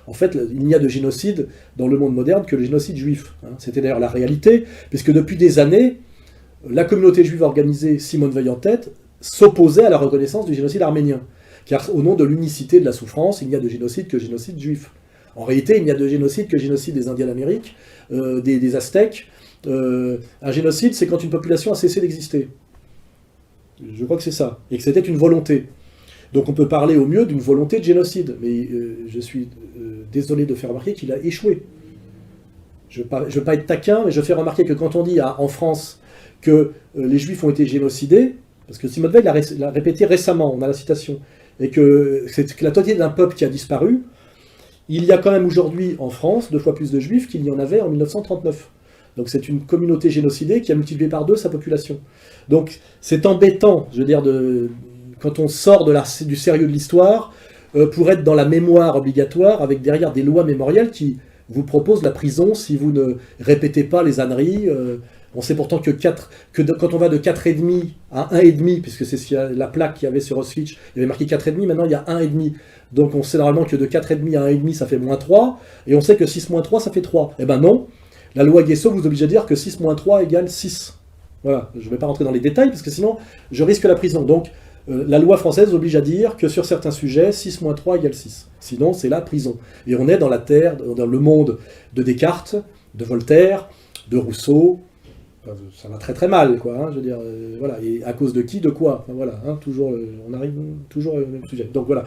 En fait, il n'y a de génocide dans le monde moderne que le génocide juif. C'était d'ailleurs la réalité, puisque depuis des années, la communauté juive organisée, Simone Veil en tête, s'opposait à la reconnaissance du génocide arménien. Car au nom de l'unicité de la souffrance, il n'y a de génocide que génocide juif. En réalité, il n'y a de génocide que génocide des Indiens d'Amérique, des Aztèques. Un génocide, c'est quand une population a cessé d'exister. Je crois que c'est ça. Et que c'était une volonté. Donc on peut parler au mieux d'une volonté de génocide. Mais je suis désolé de faire remarquer qu'il a échoué. Je ne veux pas être taquin, mais je fais remarquer que quand on dit en France que les Juifs ont été génocidés, parce que Simone Veil l'a répété récemment, on a la citation, et que c'est la totalité d'un peuple qui a disparu, il y a quand même aujourd'hui en France 2 fois plus de Juifs qu'il y en avait en 1939. Donc c'est une communauté génocidée qui a multiplié par 2 sa population. Donc c'est embêtant, je veux dire, quand on sort du sérieux de l'histoire, pour être dans la mémoire obligatoire, avec derrière des lois mémorielles qui vous proposent la prison si vous ne répétez pas les âneries. On sait pourtant que quand on va de 4,5 à 1,5, puisque c'est la plaque qu'il y avait sur Auschwitz, il y avait marqué 4,5, maintenant il y a 1,5. Donc on sait normalement que de 4,5 à 1,5, ça fait -3, et on sait que 6 - 3, ça fait 3. Eh ben non, la loi Guesso vous oblige à dire que 6 - 3 égale 6. Voilà, je ne vais pas rentrer dans les détails, parce que sinon je risque la prison. Donc la loi française oblige à dire que sur certains sujets, 6 - 3 égale 6. Sinon, c'est la prison. Et on est dans la terre, dans le monde de Descartes, de Voltaire, de Rousseau. Ça va très très mal, quoi. Je veux dire, voilà. Et à cause de qui, de quoi. Voilà. Toujours, on arrive toujours au même sujet. Donc voilà.